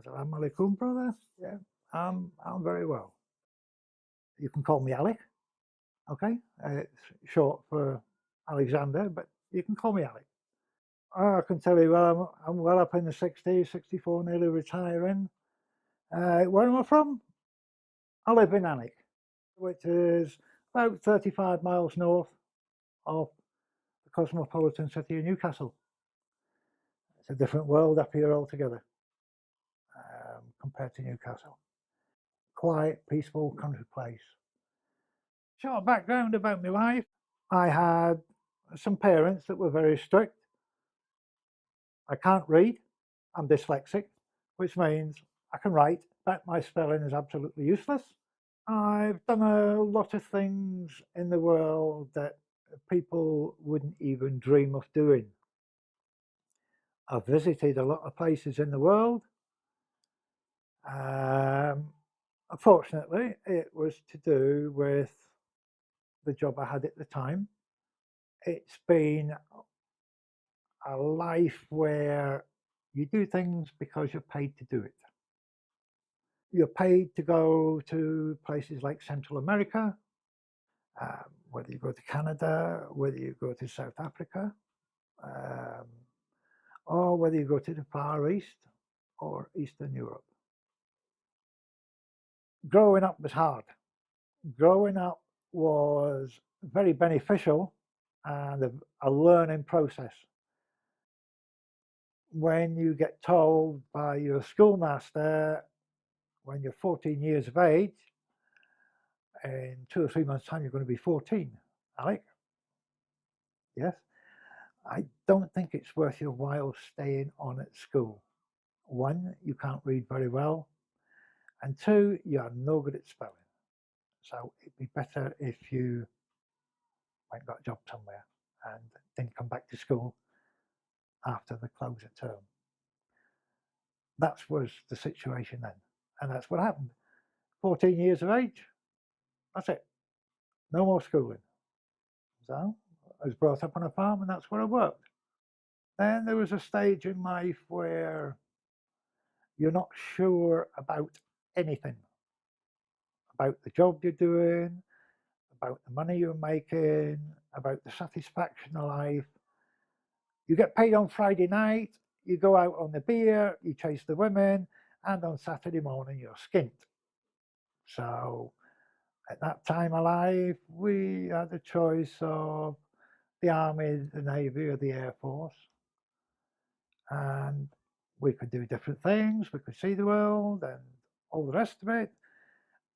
Assalamu alaikum, brother. Yeah, I'm very well. You can call me Alec, okay? It's short for Alexander, but you can call me Alec. I can tell you, well, I'm well up in the 60s, 64, nearly retiring. Where am I from? I live in Alnwick, which is about 35 miles north of the cosmopolitan city of Newcastle. It's a different world up here altogether compared to Newcastle. Quiet, peaceful country place. Short background about my life. I had some parents that were very strict. I can't read. I'm dyslexic, which means I can write, but my spelling is absolutely useless. I've done a lot of things in the world that people wouldn't even dream of doing. I've visited a lot of places in the world. Unfortunately, it was to do with the job I had at the time. It's been a life where you do things because you're paid to do it. You're paid to go to places like Central America, whether you go to Canada, whether you go to South Africa, or whether you go to the Far East or Eastern Europe. Growing up was hard. Growing up was very beneficial and a learning process. When you get told by your schoolmaster when you're 14 years of age, in 2 or 3 months' time you're going to be 14, Alec. Yes, I don't think it's worth your while staying on at school. One, you can't read very well, and two, you are no good at spelling. So it'd be better if you went and got a job somewhere and didn't come back to school after the close of term. That was the situation then, and that's what happened. 14 years of age, that's it. No more schooling. So I was brought up on a farm, and that's where I worked. Then there was a stage in life where you're not sure about anything, about the job you're doing, about the money you're making, about the satisfaction of life. You get paid on Friday night, you go out on the beer, you chase the women, and on Saturday morning you're skint. So at that time of life, we had a choice of the Army, the Navy, or the Air Force. And we could do different things, we could see the world and all the rest of it,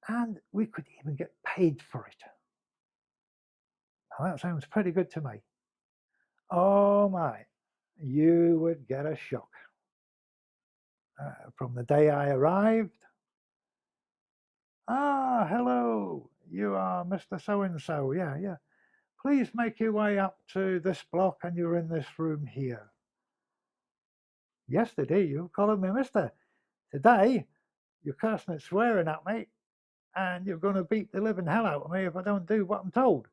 and we could even get paid for it. Now that sounds pretty good to me. Oh my, you would get a shock. From the day I arrived, hello, you are Mr. So-and-so, yeah. Please make your way up to this block and you're in this room here. Yesterday you called me mister. Today you're cursing and swearing at me and you're going to beat the living hell out of me if I don't do what I'm told.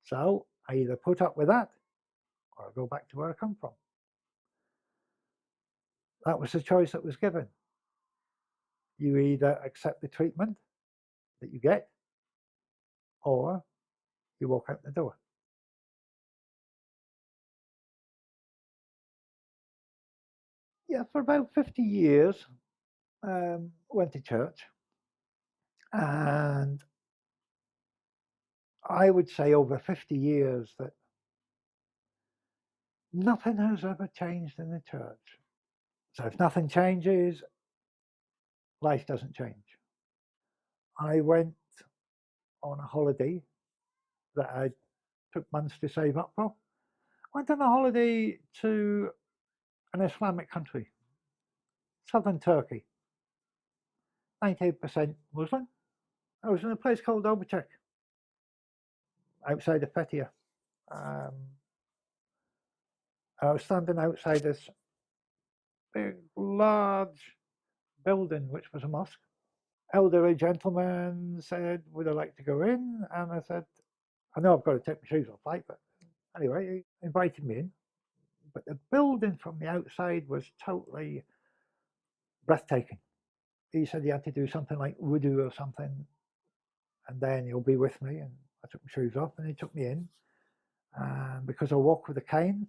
So I either put up with that or I go back to where I come from. That was the choice that was given. You either accept the treatment that you get or you walk out the door. Yeah, for about 50 years, went to church, and I would say over 50 years that nothing has ever changed in the church. So if nothing changes, life doesn't change. I went on a holiday that I took months to save up for. Went on a holiday to an Islamic country, southern Turkey, 98% Muslim. I was in a place called Obachek, outside of Fethiye. I was standing outside this big, large building, which was a mosque. Elderly gentleman said, would I like to go in? And I said, I know I've got to take my shoes off, right? But anyway, he invited me in. But the building from the outside was totally breathtaking. He said he had to do something like wudu or something, and then he'll be with me. And I took my shoes off, and he took me in. And because I walk with a cane,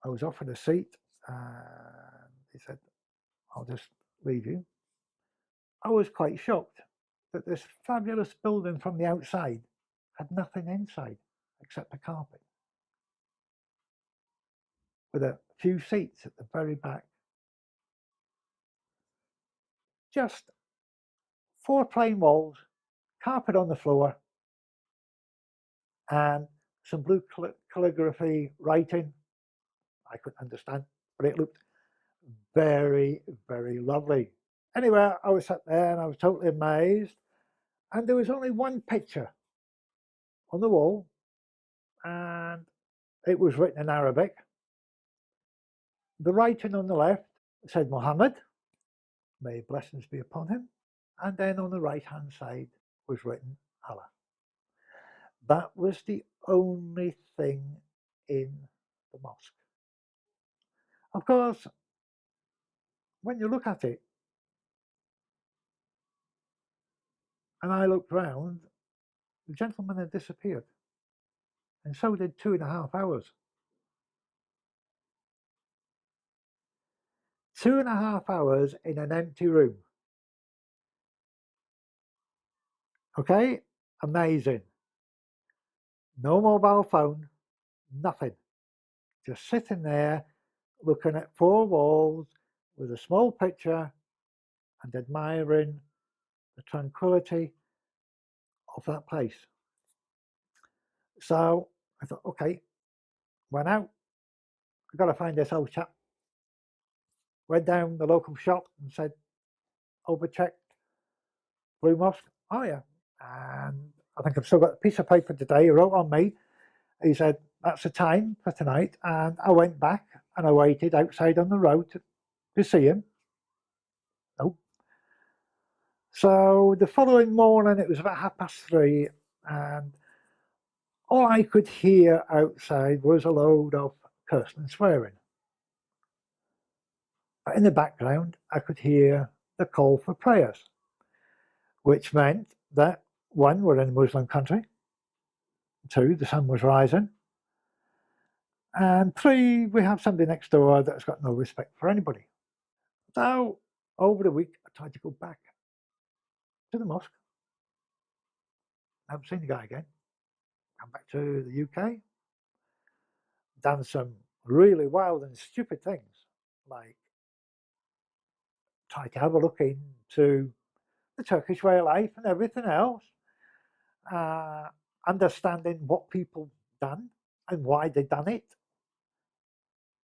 I was offered a seat, and he said, "I'll just leave you." I was quite shocked that this fabulous building from the outside had nothing inside except a carpet, with a few seats at the very back. Just 4 plain walls, carpet on the floor, and some blue calligraphy writing. I couldn't understand, but it looked very, very lovely. Anyway, I was sat there and I was totally amazed. And there was only one picture on the wall, and it was written in Arabic. The writing on the left said Muhammad, may blessings be upon him. And then on the right-hand side was written Allah. That was the only thing in the mosque. Of course, when you look at it, and I looked round, the gentleman had disappeared, and so did 2.5 hours. 2.5 hours in an empty room. Okay, amazing. No mobile phone, nothing. Just sitting there looking at 4 walls with a small picture and admiring the tranquility of that place. So I thought, okay, went out. I've got to find this old chap. Went down the local shop and said, overchecked Blue Mosque. Oh yeah. And I think I've still got a piece of paper today. He wrote on me. He said, that's the time for tonight. And I went back and I waited outside on the road to see him. Nope. So the following morning, it was about 3:30, and all I could hear outside was a load of cursing and swearing. But in the background, I could hear the call for prayers, which meant that 1, we're in a Muslim country, 2, the sun was rising, and 3, we have somebody next door that's got no respect for anybody. So over the week, I tried to go back to the mosque. I haven't seen the guy again. Come back to the UK, done some really wild and stupid things, like try to have a look into the Turkish way of life and everything else, understanding what people done and why they done it,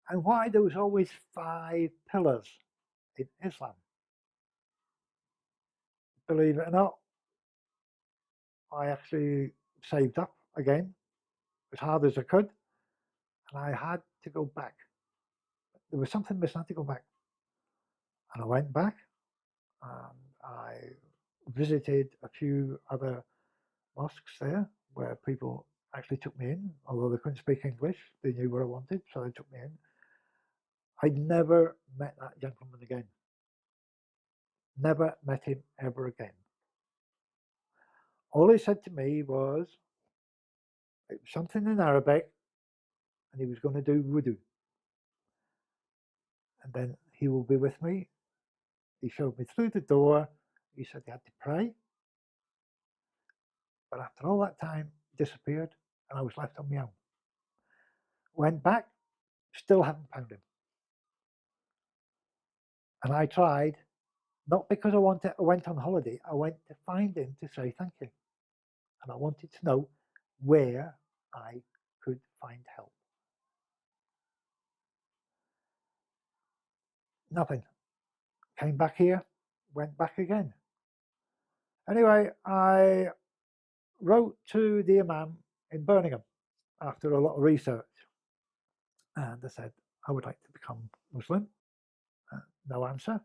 and why there was always 5 pillars in Islam. Believe it or not, I actually saved up again as hard as I could, and I had to go back. There was something missing. I had to go back, and I went back, and I visited a few other mosques there where people actually took me in, although they couldn't speak English. They knew what I wanted, so they took me in. I'd never met that gentleman again. Never met him ever again. All he said to me was, it was something in Arabic, and he was going to do wudu. And then he will be with me. He showed me through the door. He said he had to pray. But after all that time, he disappeared, and I was left on my own. Went back, still haven't found him. And I tried, not because I went on holiday, I went to find him to say thank you. And I wanted to know where I could find help. Nothing. Came back here, went back again. Anyway, I wrote to the Imam in Birmingham after a lot of research. And I said, I would like to become Muslim. No answer.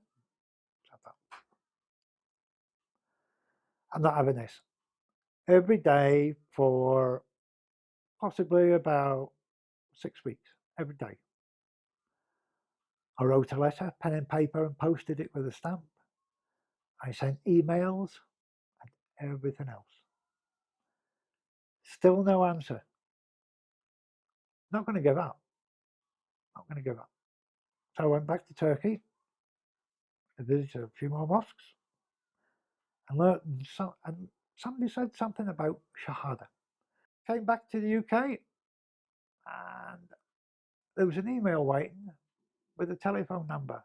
I'm not having this. Every day for possibly about 6 weeks, every day. I wrote a letter, pen and paper, and posted it with a stamp. I sent emails and everything else. Still no answer. Not going to give up. Not going to give up. So I went back to Turkey, I visited a few more mosques, and learned and somebody said something about Shahada. Came back to the UK, and there was an email waiting with a telephone number.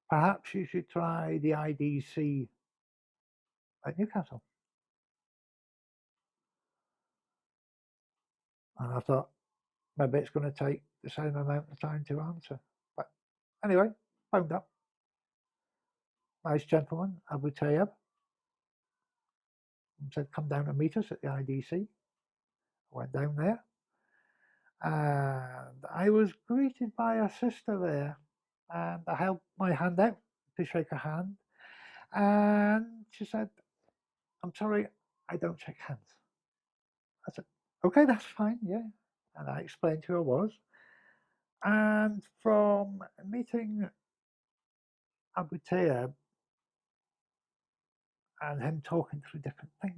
Perhaps you should try the IDC at Newcastle. And I thought, maybe it's going to take the same amount of time to answer. But anyway, phoned up. Nice gentleman, Abu Tayyab, said, come down and meet us at the IDC. I went down there, and I was greeted by a sister there, and I held my hand out to shake her hand, and she said, I'm sorry, I don't shake hands. I said, okay, that's fine, yeah. And I explained who I was. And from meeting Abu Tayyab and him talking through different things,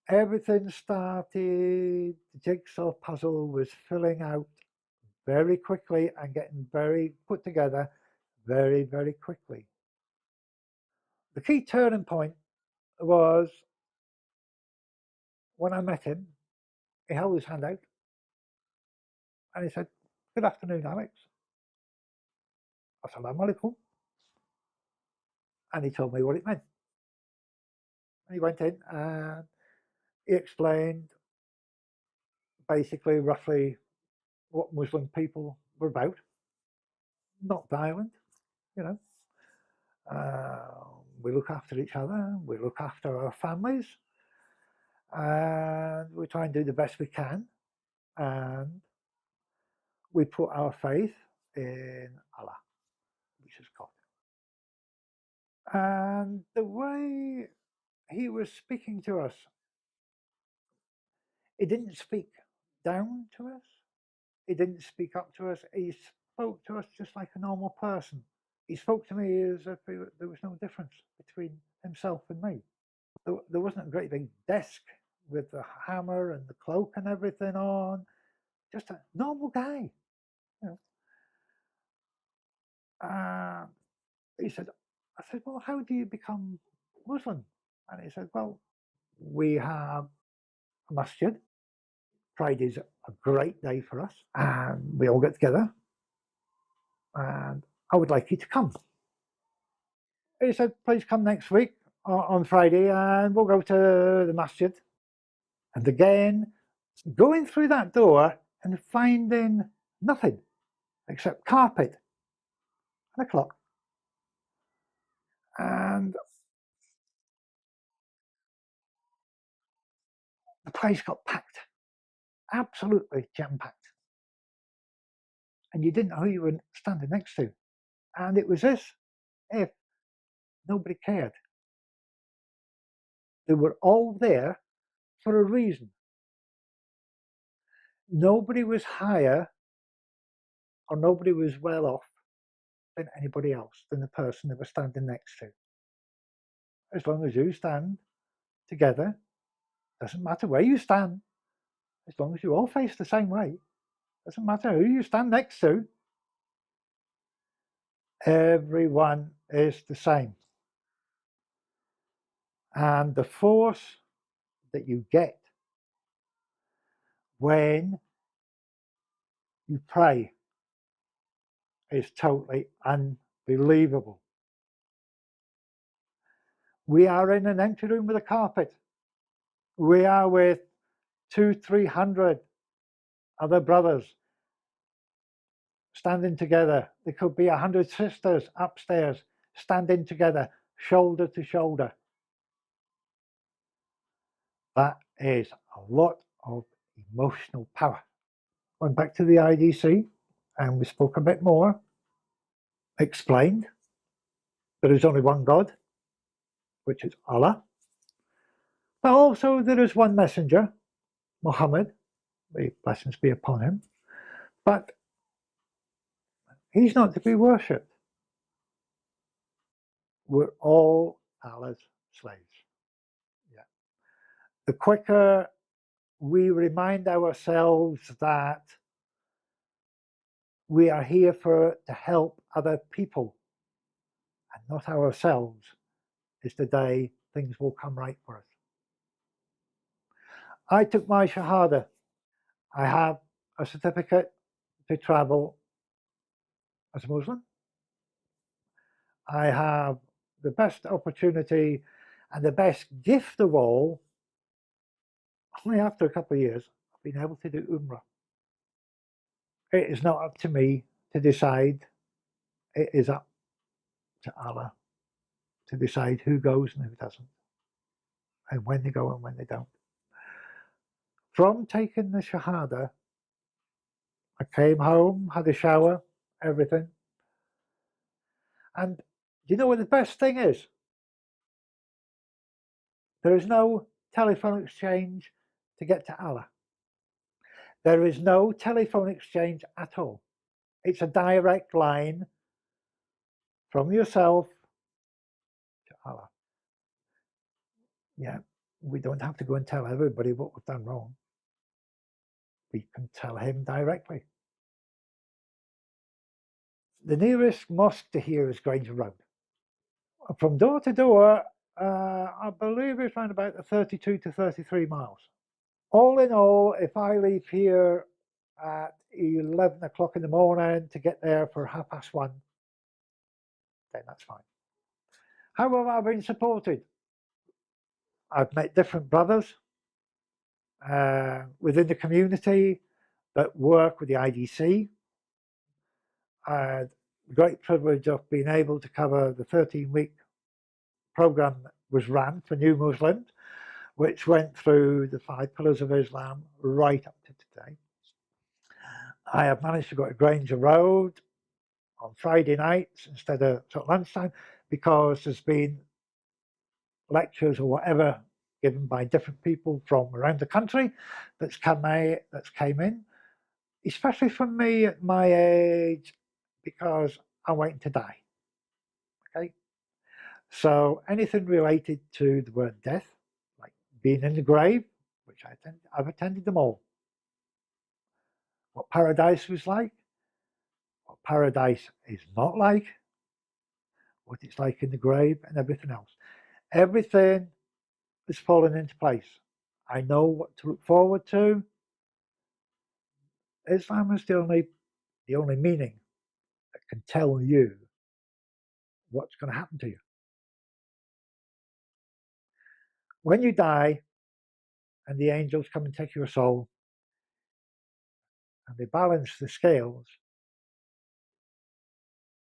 everything started, the jigsaw puzzle was filling out very quickly and getting very put together very, very quickly. The key turning point was when I met him. He held his hand out and he said, good afternoon, Alex. Assalamu alaikum. And he told me what it meant. And he went in and he explained basically roughly what Muslim people were about. Not violent, you know. We look after each other, we look after our families, and we try and do the best we can, and we put our faith in Allah, which is God. And the way he was speaking to us, he didn't speak down to us, he didn't speak up to us, he spoke to us just like a normal person. He spoke to me as if there was no difference between himself and me. There wasn't a great big desk with the hammer and the cloak and everything on, just a normal guy, you know. He said, I said, well, how do you become Muslim? And he said, well, we have a masjid. Friday's a great day for us, and we all get together, and I would like you to come. He said, please come next week on Friday, and we'll go to the masjid. And again, going through that door and finding nothing except carpet and a clock. And the place got packed, absolutely jam-packed. And you didn't know who you were standing next to. And it was as if nobody cared. They were all there for a reason. Nobody was higher or nobody was well off than anybody else, than the person they were standing next to. As long as you stand together, doesn't matter where you stand, as long as you all face the same way, doesn't matter who you stand next to, everyone is the same. And the force that you get when you pray is totally unbelievable. We are in an empty room with a carpet. We are with 200-300 other brothers standing together. There could be 100 sisters upstairs standing together, shoulder to shoulder. That is a lot of emotional power. Went back to the IDC and we spoke a bit more, explained there is only one God, which is Allah, but also there is one messenger, Muhammad, may blessings be upon him, but He's not to be worshipped. We're all Allah's slaves. Yeah. The quicker we remind ourselves that we are here to help other people and not ourselves, is the day things will come right for us. I took my Shahada. I have a certificate to travel as a Muslim. I have the best opportunity and the best gift of all. Only after a couple of years, I've been able to do Umrah. It is not up to me to decide. It is up to Allah to decide who goes and who doesn't, and when they go and when they don't. From taking the Shahada, I came home, had a shower, everything. And do you know what the best thing is? There is no telephone exchange to get to Allah. There is no telephone exchange at all. It's a direct line from yourself to Allah. Yeah, we don't have to go and tell everybody what we've done wrong. We can tell him directly. The nearest mosque to here is Granger Road. From door to door, I believe it's around about 32 to 33 miles. All in all, if I leave here at 11 o'clock in the morning to get there for 1:30, then that's fine. How have I been supported? I've met different brothers within the community that work with the IDC. I had the great privilege of being able to cover the 13-week program that was ran for new Muslims, which went through the 5 pillars of Islam right up to today. I have managed to go to Granger Road on Friday nights instead of sort of lunchtime, because there's been lectures or whatever given by different people from around the country that's came in, especially for me at my age, because I'm waiting to die. Okay, so anything related to the word death, like being in the grave, which I've attended them all. What paradise was like, what paradise is not like, what it's like in the grave, and everything else. Everything has fallen into place. I know what to look forward to. Islam is the only meaning that can tell you what's going to happen to you. When you die and the angels come and take your soul and they balance the scales,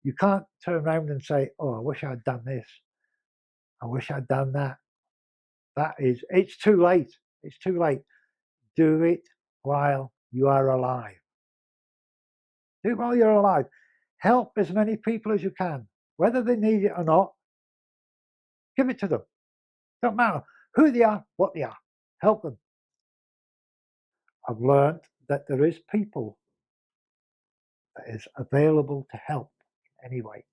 you can't turn around and say, oh, I wish I'd done this. I wish I'd done that. It's too late. It's too late. Do it while you are alive. Do it while you're alive. Help as many people as you can, whether they need it or not. Give it to them. Don't matter who they are, what they are. Help them. I've learned that there is people that is available to help in any way.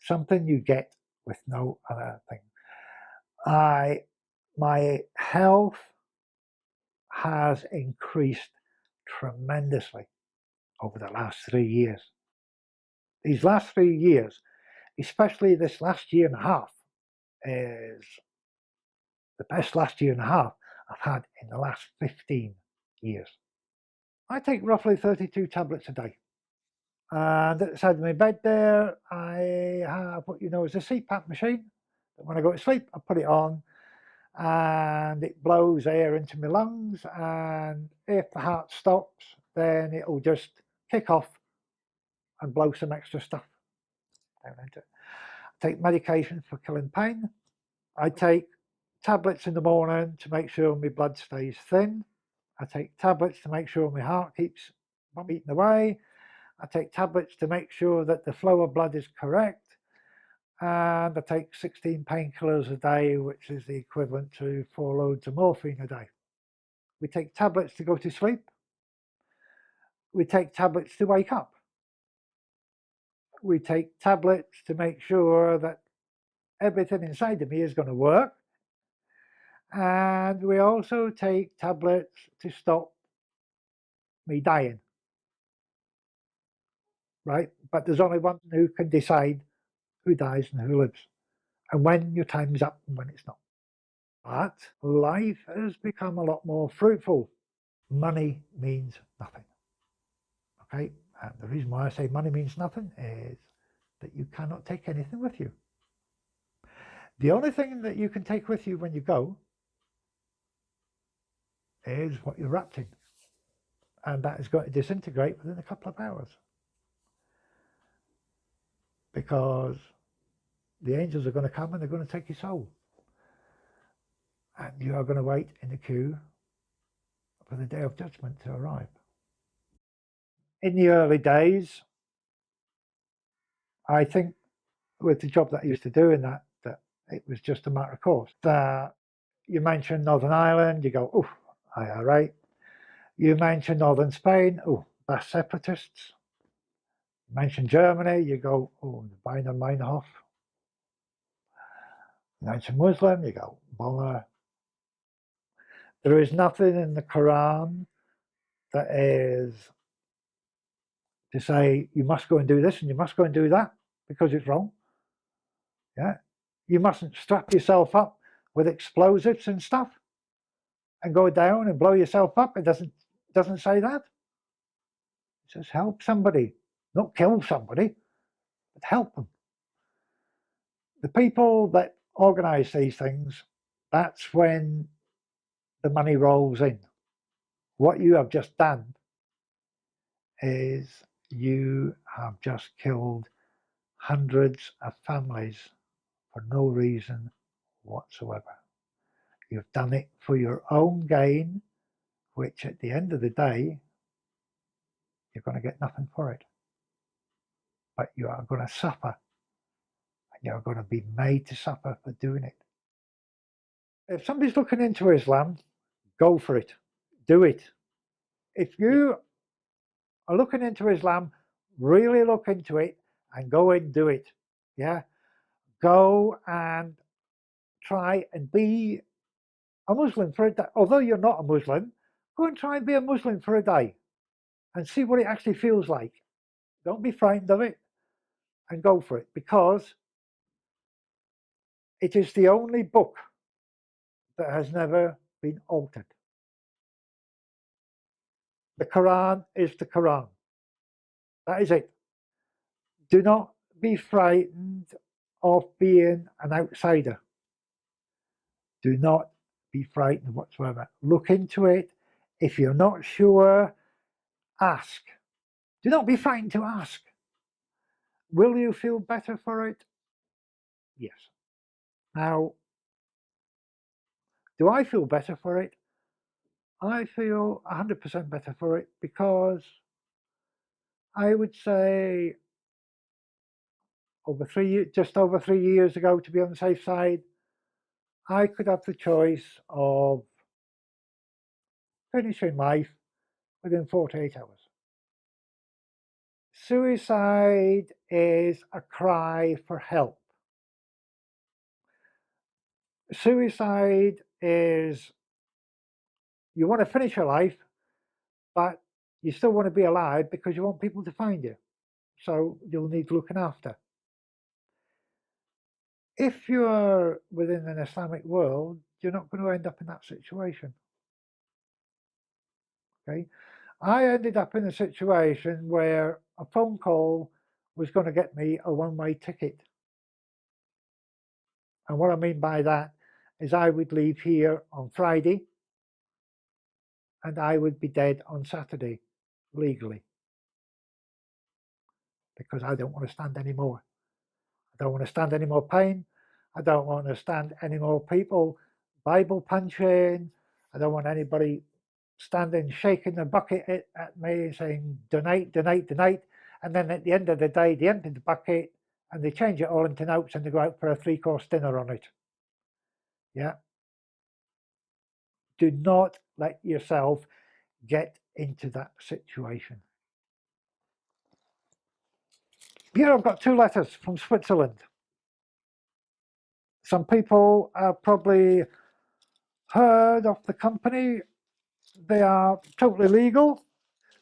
Something you get with no other thing. My health has increased tremendously over the last 3 years. These last 3 years, especially this last year and a half, is the best last year and a half I've had in the last 15 years. I take roughly 32 tablets a day. And at the side of my bed there, I have what you know as a CPAP machine. When I go to sleep, I put it on and it blows air into my lungs. And if the heart stops, then it'll just kick off and blow some extra stuff down into it. I take medication for killing pain. I take tablets in the morning to make sure my blood stays thin. I take tablets to make sure my heart keeps beating away. I take tablets to make sure that the flow of blood is correct. And I take 16 painkillers a day, which is the equivalent to 4 loads of morphine a day. We take tablets to go to sleep. We take tablets to wake up. we take tablets to make sure that everything inside of me is going to work. And we also take tablets to stop me dying. Right? But there's only one who can decide who dies and who lives, and when your time is up and when it's not. But life has become a lot more fruitful. Money means nothing. Okay? And the reason why I say money means nothing is that you cannot take anything with you. The only thing that you can take with you when you go is what you're wrapped in. And that is going to disintegrate within a couple of hours. Because the angels are going to come and they're going to take your soul. And you are going to wait in the queue for the day of judgment to arrive. In the early days, I think with the job that I used to do in that it was just a matter of course. That you mentioned Northern Ireland, you go, oh, IRA. You mentioned Northern Spain, oh, that's separatists. You mentioned Germany, you go, oh, the Baader Meinhof. You mentioned Muslim, you go, Bonner. There is nothing in the Quran that is to say you must go and do this and you must go and do that because it's wrong. Yeah, you mustn't strap yourself up with explosives and stuff and go down and blow yourself up. It doesn't say that. It says help somebody, not kill somebody, but help them. The people that organise these things, that's when the money rolls in. What you have just done is you have just killed hundreds of families for no reason whatsoever. You've done it for your own gain, which at the end of the day, you're going to get nothing for it. But you are going to suffer, and you're going to be made to suffer for doing it. If somebody's looking into Islam, go for it. Do it. If you are looking into Islam, really look into it and go and do it. Yeah? Go and try and be a Muslim for a day. Although you're not a Muslim, go and try and be a Muslim for a day and see what it actually feels like. Don't be frightened of it and go for it, because it is the only book that has never been altered. The Quran is the Quran. That is it. Do not be frightened of being an outsider. Do not be frightened whatsoever. Look into it. If you're not sure, ask. Do not be frightened to ask. Will you feel better for it? Yes. Now, do I feel better for it? I feel 100% better for it, because I would say just over 3 years ago, to be on the safe side, I could have the choice of finishing life within 48 hours. Suicide is a cry for help. Suicide is, you want to finish your life, but you still want to be alive because you want people to find you. So you'll need looking after. If you're within an Islamic world, you're not going to end up in that situation. Okay, I ended up in a situation where a phone call was going to get me a one-way ticket. And what I mean by that is I would leave here on Friday and I would be dead on Saturday, legally. Because I don't want to stand anymore. I don't want to stand any more pain. I don't want to stand any more people Bible punching. I don't want anybody standing shaking the bucket at me saying donate, donate, donate. And then at the end of the day, they empty the bucket and they change it all into notes and they go out for a 3-course dinner on it. Yeah. Do not let yourself get into that situation. Here I've got 2 letters from Switzerland. Some people have probably heard of the company. They are totally legal.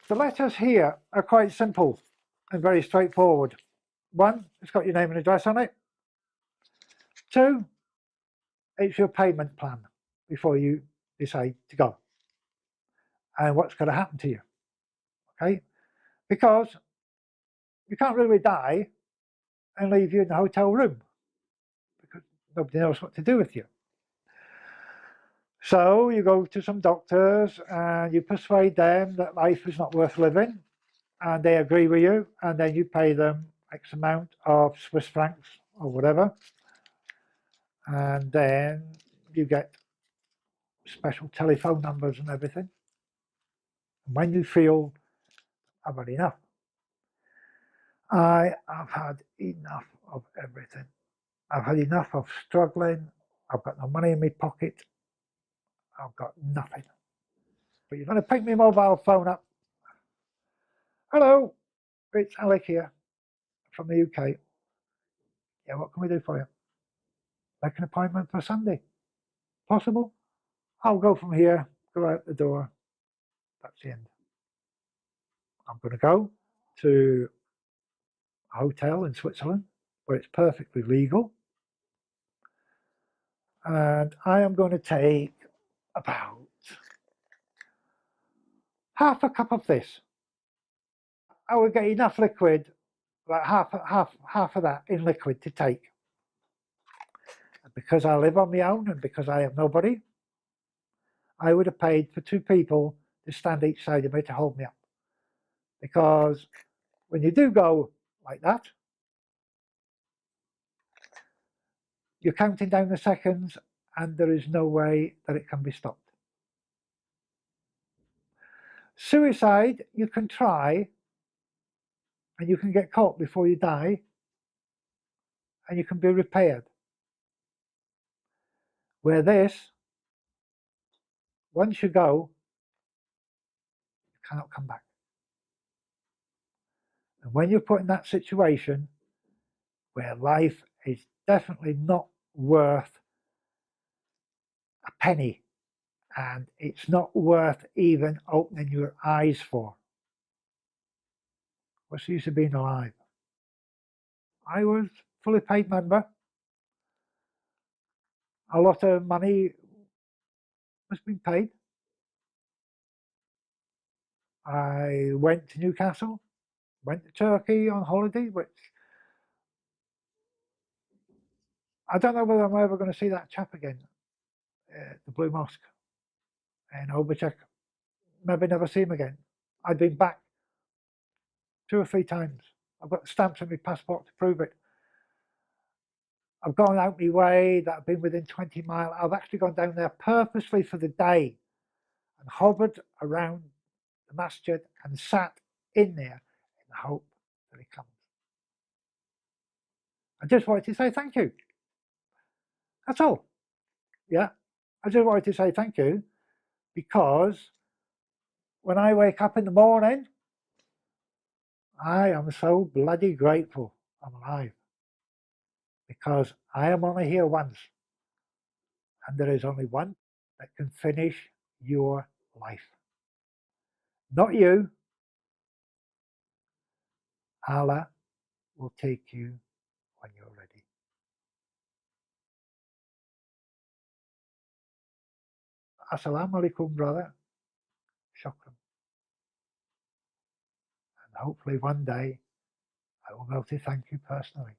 The letters here are quite simple and very straightforward. 1, it's got your name and address on it. 2, it's your payment plan before you decide to go and what's going to happen to you. Okay? Because you can't really die and leave you in the hotel room because nobody knows what to do with you. So you go to some doctors and you persuade them that life is not worth living, and they agree with you, and then you pay them X amount of Swiss francs or whatever, and then you get special telephone numbers and everything. And when you feel I've had enough, I have had enough of everything. I've had enough of struggling. I've got no money in my pocket. I've got nothing. But you're going to pick my mobile phone up. Hello, it's Alec here from the UK. Yeah, what can we do for you? Make an appointment for Sunday. Possible? I'll go from here, go out the door. That's the end. I'm going to go to a hotel in Switzerland where it's perfectly legal. And I am going to take about half a cup of this. I will get enough liquid, like half of that in liquid to take. And because I live on my own and because I am nobody, I would have paid for 2 people to stand each side of me to hold me up. Because when you do go like that, you're counting down the seconds and there is no way that it can be stopped. Suicide, you can try and you can get caught before you die and you can be repaired. Where this, once you go, you cannot come back. And when you're put in that situation where life is definitely not worth a penny and it's not worth even opening your eyes for, what's the use of being alive? I was fully paid member. A lot of money was being paid. I went to Newcastle, went to Turkey on holiday, which I don't know whether I'm ever going to see that chap again, the Blue Mosque in Overcheck. Maybe never see him again. I've been back 2 or 3 times. I've got stamps on my passport to prove it. I've gone out my way that I've been within 20 miles. I've actually gone down there purposely for the day and hovered around the masjid and sat in there in the hope that he comes. I just wanted to say thank you. That's all. Yeah, I just wanted to say thank you because when I wake up in the morning, I am so bloody grateful I'm alive because I am only here once and there is only one that can finish your life. Not you. Allah will take you when you're ready. Assalamu alaikum, brother. Shukran. And hopefully one day I will be able to thank you personally.